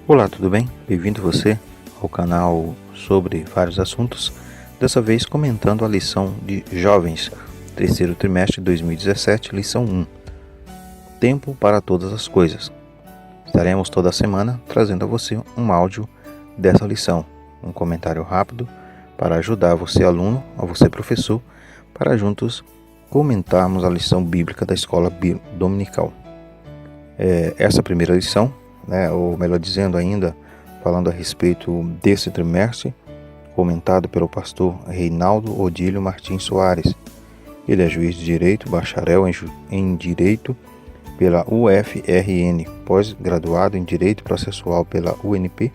Olá, tudo bem? Bem-vindo você ao canal sobre vários assuntos, dessa vez comentando a lição de Jovens, terceiro trimestre de 2017, lição 1, Tempo para todas as coisas. Estaremos toda semana trazendo a você um áudio dessa lição, um comentário rápido para ajudar você aluno, a você professor, para juntos comentarmos a lição bíblica da escola dominical. Essa primeira lição, ou melhor dizendo ainda, falando a respeito desse trimestre, comentado pelo pastor Reinaldo Odílio Martins Soares. Ele é juiz de Direito, bacharel em Direito pela UFRN, pós-graduado em Direito Processual pela UNP,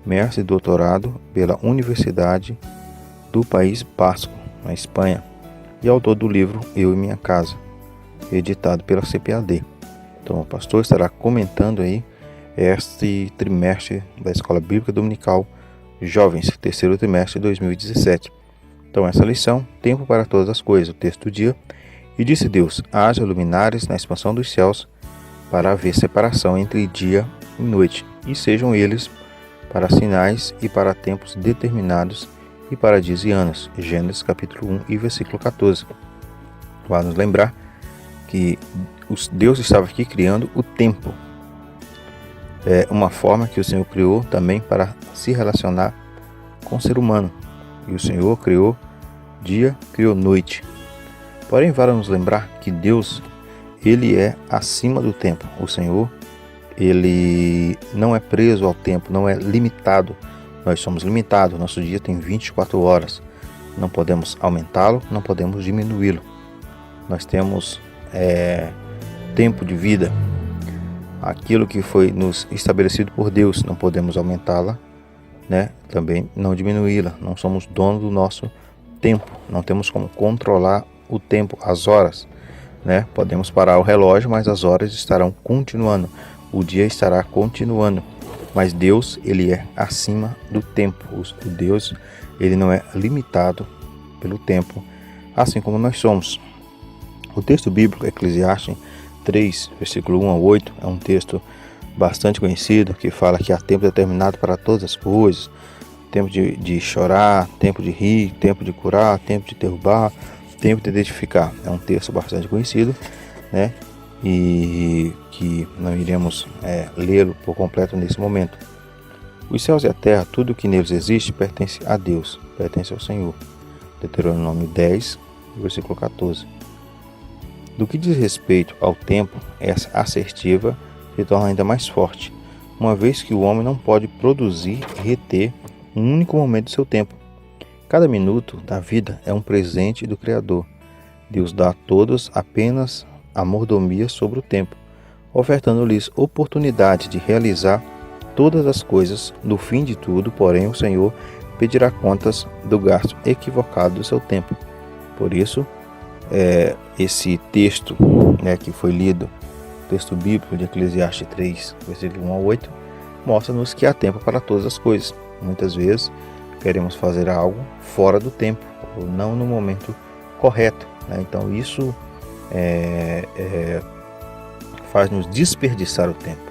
mestre e doutorado pela Universidade do País Basco, na Espanha, e autor do livro Eu e Minha Casa, editado pela CPAD. Então o pastor estará comentando aí este trimestre da Escola Bíblica Dominical Jovens, terceiro trimestre de 2017. Então essa lição, Tempo para todas as coisas, o texto do dia. E disse Deus, haja luminares na expansão dos céus, para haver separação entre dia e noite, e sejam eles para sinais e para tempos determinados e para dias e anos. Gênesis capítulo 1 e versículo 14. Vai nos lembrar que Deus estava aqui criando o tempo. É uma forma que o Senhor criou também para se relacionar com o ser humano. E o Senhor criou dia, criou noite. Porém, vale nos lembrar que Deus, Ele é acima do tempo. O Senhor, Ele não é preso ao tempo, não é limitado. Nós somos limitados, nosso dia tem 24 horas. Não podemos aumentá-lo, não podemos diminuí-lo. Nós temos tempo de vida, aquilo que foi nos estabelecido por Deus, não podemos aumentá-la, também não diminuí-la. Não somos dono do nosso tempo, não temos como controlar o tempo, as horas, podemos parar o relógio, mas as horas estarão continuando, o dia estará continuando, mas Deus, Ele é acima do tempo. O Deus, Ele não é limitado pelo tempo, assim como nós somos. O texto bíblico, Eclesiastes 3, versículo 1 a 8, é um texto bastante conhecido, que fala que há tempo determinado para todas as coisas, tempo de chorar, tempo de rir, tempo de curar, tempo de derrubar, tempo de edificar. É um texto bastante conhecido, e que não iremos lê-lo por completo nesse momento. Os céus e a terra, tudo que neles existe, pertence a Deus, pertence ao Senhor. Deuteronômio 10, versículo 14. Do que diz respeito ao tempo, essa assertiva se torna ainda mais forte, uma vez que o homem não pode produzir e reter um único momento do seu tempo. Cada minuto da vida é um presente do Criador. Deus dá a todos apenas a mordomia sobre o tempo, ofertando-lhes oportunidade de realizar todas as coisas. No fim de tudo, porém, o Senhor pedirá contas do gasto equivocado do seu tempo. Por isso, esse texto que foi lido, texto bíblico de Eclesiastes 3, versículo 1 a 8, mostra-nos que há tempo para todas as coisas. Muitas vezes queremos fazer algo fora do tempo, ou não no momento correto. Então isso faz-nos desperdiçar o tempo,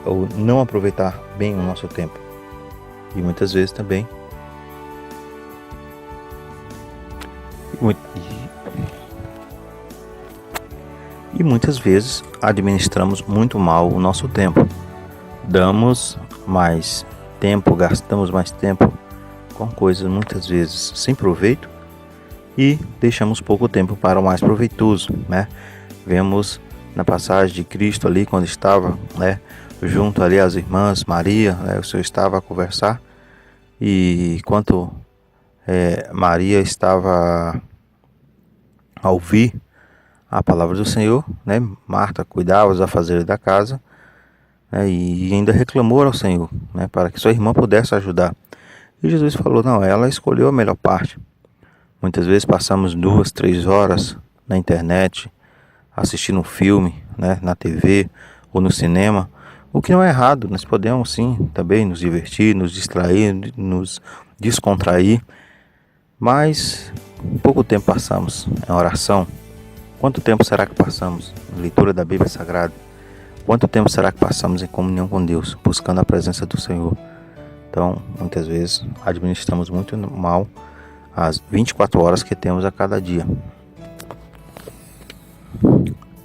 ou não aproveitar bem o nosso tempo. E muitas vezes também muitas vezes administramos muito mal o nosso tempo. Damos mais tempo, gastamos mais tempo com coisas muitas vezes sem proveito e deixamos pouco tempo para o mais proveitoso. Vemos na passagem de Cristo ali, quando estava junto ali às irmãs Maria, o Senhor estava a conversar, e enquanto Maria estava a ouvir a palavra do Senhor, Marta cuidava dos afazeres da casa, e ainda reclamou ao Senhor, para que sua irmã pudesse ajudar. E Jesus falou, não, ela escolheu a melhor parte. Muitas vezes passamos 2, 3 horas na internet, assistindo um filme, na TV ou no cinema, o que não é errado. Nós podemos sim também nos divertir, nos distrair, nos descontrair, mas pouco tempo passamos em oração. Quanto tempo será que passamos na leitura da Bíblia Sagrada? Quanto tempo será que passamos em comunhão com Deus, buscando a presença do Senhor? Então, muitas vezes, administramos muito mal as 24 horas que temos a cada dia.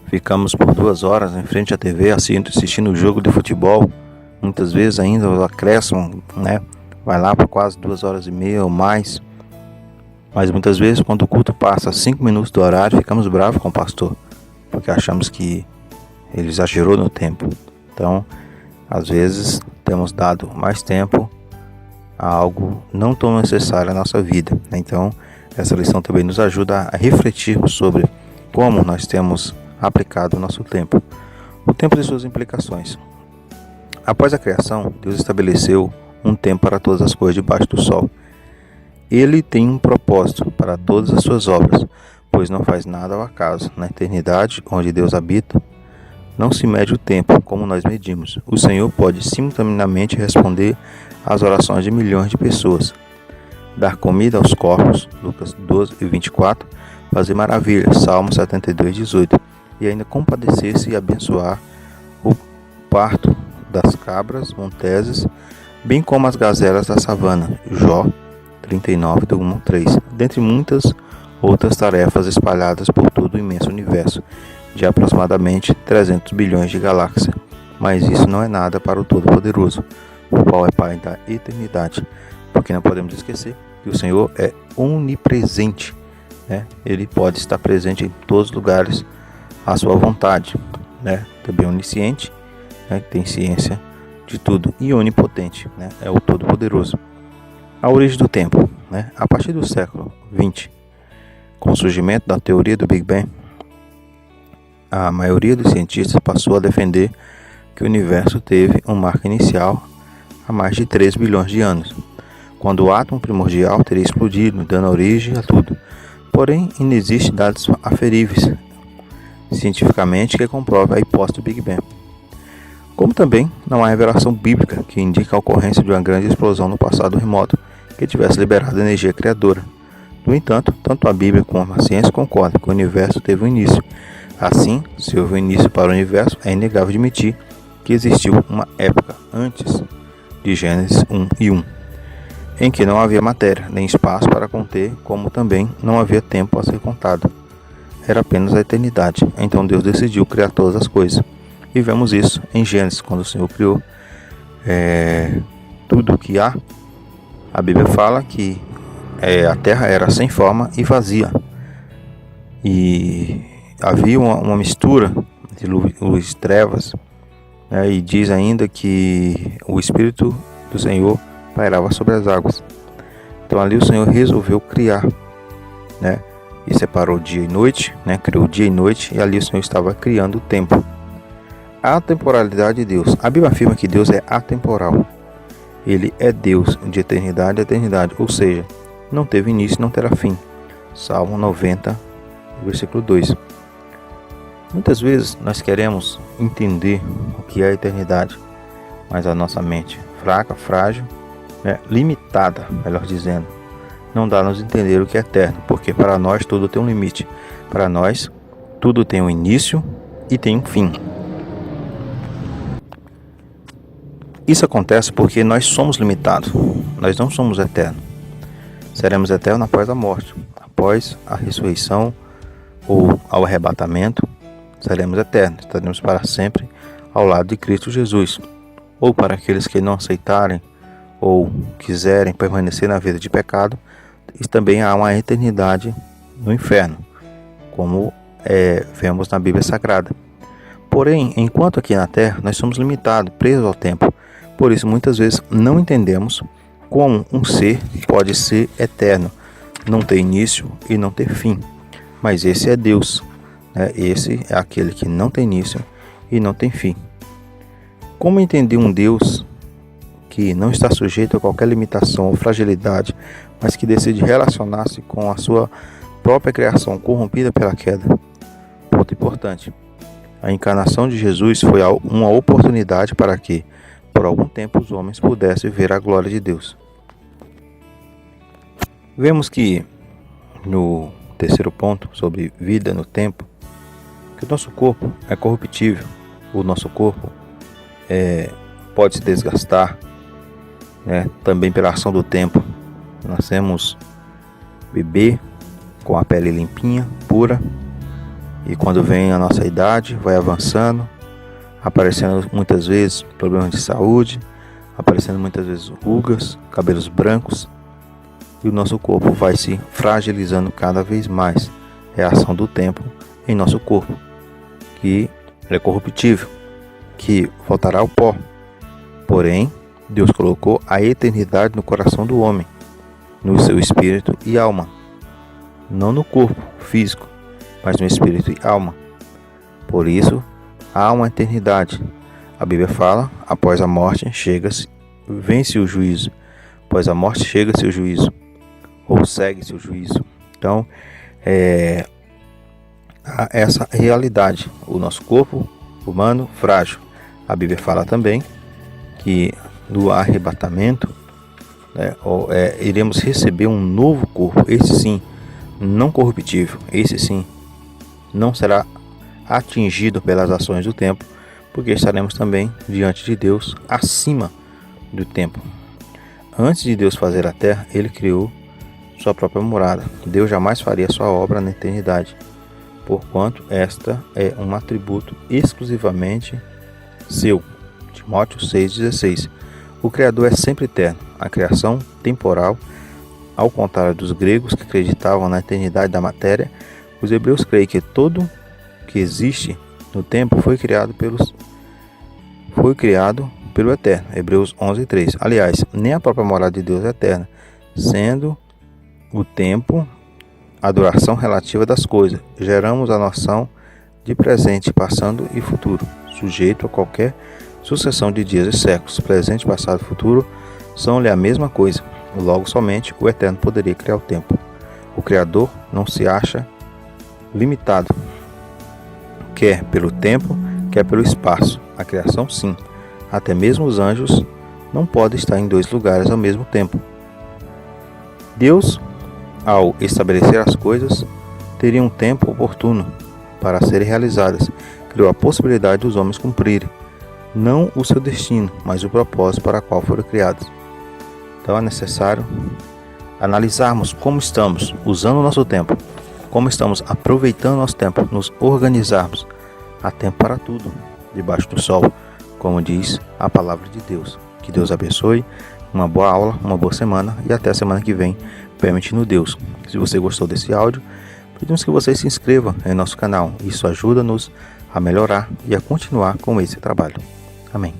Ficamos por 2 horas em frente à TV assistindo o jogo de futebol. Muitas vezes ainda os acréscimos, vai lá para quase 2 horas e meia ou mais. Mas muitas vezes, quando o culto passa 5 minutos do horário, ficamos bravos com o pastor, porque achamos que ele exagerou no tempo. Então, às vezes, temos dado mais tempo a algo não tão necessário na nossa vida. Então, essa lição também nos ajuda a refletirmos sobre como nós temos aplicado o nosso tempo. O tempo e suas implicações. Após a criação, Deus estabeleceu um tempo para todas as coisas debaixo do sol. Ele tem um propósito para todas as suas obras, pois não faz nada ao acaso. Na eternidade, onde Deus habita, não se mede o tempo como nós medimos. O Senhor pode simultaneamente responder às orações de milhões de pessoas, dar comida aos corpos, Lucas 12:24, fazer maravilhas, Salmo 72:18, e ainda compadecer-se e abençoar o parto das cabras monteses, bem como as gazelas da savana, Jó 39:1-3, dentre muitas outras tarefas espalhadas por todo o imenso universo, de aproximadamente 300 bilhões de galáxias. Mas isso não é nada para o Todo-Poderoso, o qual é Pai da eternidade, porque não podemos esquecer que o Senhor é onipresente, Ele pode estar presente em todos os lugares à sua vontade, Também onisciente, tem ciência de tudo, e onipotente, é o Todo-Poderoso. A origem do tempo, a partir do século XX, com o surgimento da teoria do Big Bang, a maioria dos cientistas passou a defender que o universo teve um marco inicial há mais de 3 bilhões de anos, quando o átomo primordial teria explodido, dando origem a tudo. Porém, ainda existem dados aferíveis cientificamente que comprovam a hipótese do Big Bang. Como também não há revelação bíblica que indique a ocorrência de uma grande explosão no passado remoto que tivesse liberado energia criadora. No entanto, tanto a Bíblia como a ciência concordam que o universo teve um início. Assim, se houve um início para o universo, é inegável admitir que existiu uma época antes de Gênesis 1:1, em que não havia matéria nem espaço para conter, como também não havia tempo a ser contado. Era apenas a eternidade. Então Deus decidiu criar todas as coisas. E vemos isso em Gênesis, quando o Senhor criou tudo o que há. A Bíblia fala que a terra era sem forma e vazia. E havia uma mistura de luz e trevas. E diz ainda que o Espírito do Senhor pairava sobre as águas. Então ali o Senhor resolveu criar, e separou dia e noite, criou dia e noite, e ali o Senhor estava criando o tempo. A atemporalidade de Deus. A Bíblia afirma que Deus é atemporal. Ele é Deus de eternidade a eternidade, ou seja, não teve início e não terá fim. Salmo 90, versículo 2. Muitas vezes nós queremos entender o que é a eternidade, mas a nossa mente fraca, frágil, limitada, melhor dizendo, não dá a nos entender o que é eterno, porque para nós tudo tem um limite. Para nós tudo tem um início e tem um fim. Isso acontece porque nós somos limitados, nós não somos eternos. Seremos eternos após a morte, após a ressurreição ou ao arrebatamento, seremos eternos, estaremos para sempre ao lado de Cristo Jesus. Ou para aqueles que não aceitarem ou quiserem permanecer na vida de pecado, também há uma eternidade no inferno, como vemos na Bíblia Sagrada. Porém, enquanto aqui na Terra nós somos limitados, presos ao tempo, por isso muitas vezes não entendemos como um ser pode ser eterno, não ter início e não ter fim. Mas esse é Deus, esse é aquele que não tem início e não tem fim. Como entender um Deus que não está sujeito a qualquer limitação ou fragilidade, mas que decide relacionar-se com a sua própria criação corrompida pela queda? Ponto importante. A encarnação de Jesus foi uma oportunidade para que, por algum tempo, os homens pudessem ver a glória de Deus. Vemos que, no terceiro ponto, sobre vida no tempo, que o nosso corpo é corruptível, o nosso corpo pode se desgastar, né, também pela ação do tempo. Nascemos bebê com a pele limpinha, pura, e quando vem a nossa idade, vai avançando, aparecendo muitas vezes problemas de saúde, aparecendo muitas vezes rugas, cabelos brancos, e o nosso corpo vai se fragilizando cada vez mais. É a ação do tempo em nosso corpo, que é corruptível, que voltará ao pó. Porém, Deus colocou a eternidade no coração do homem, no seu espírito e alma, não no corpo físico, mas no espírito e alma. Por isso, há uma eternidade. A Bíblia fala, após a morte vence o juízo. Após a morte chega-se o juízo, ou segue-se o juízo. Então, há essa realidade. O nosso corpo humano frágil. A Bíblia fala também que no arrebatamento, iremos receber um novo corpo. Esse sim, não corruptível. Esse sim, não será atingido pelas ações do tempo, porque estaremos também diante de Deus acima do tempo. Antes de Deus fazer a terra, Ele criou sua própria morada. Deus jamais faria sua obra na eternidade, porquanto esta é um atributo exclusivamente seu. Timóteo 6,16. O Criador é sempre eterno, a criação temporal. Ao contrário dos gregos que acreditavam na eternidade da matéria, os hebreus creem que tudo que existe no tempo foi criado pelo Eterno. Hebreus 11:3. Aliás, nem a própria morada de Deus é eterna, sendo o tempo a duração relativa das coisas. Geramos a noção de presente, passado e futuro, sujeito a qualquer sucessão de dias e séculos. Presente, passado e futuro são-lhe a mesma coisa. Logo, somente o Eterno poderia criar o tempo. O Criador não se acha limitado, quer pelo tempo, quer pelo espaço. A criação, sim. Até mesmo os anjos não podem estar em dois lugares ao mesmo tempo. Deus, ao estabelecer as coisas, teria um tempo oportuno para serem realizadas. Criou a possibilidade dos homens cumprirem, não o seu destino, mas o propósito para o qual foram criados. Então é necessário analisarmos como estamos usando o nosso tempo, como estamos aproveitando nosso tempo, nos organizarmos. Há tempo para tudo, debaixo do sol, como diz a palavra de Deus. Que Deus abençoe, uma boa aula, uma boa semana e até a semana que vem, permitindo Deus. Se você gostou desse áudio, pedimos que você se inscreva em nosso canal. Isso ajuda-nos a melhorar e a continuar com esse trabalho. Amém.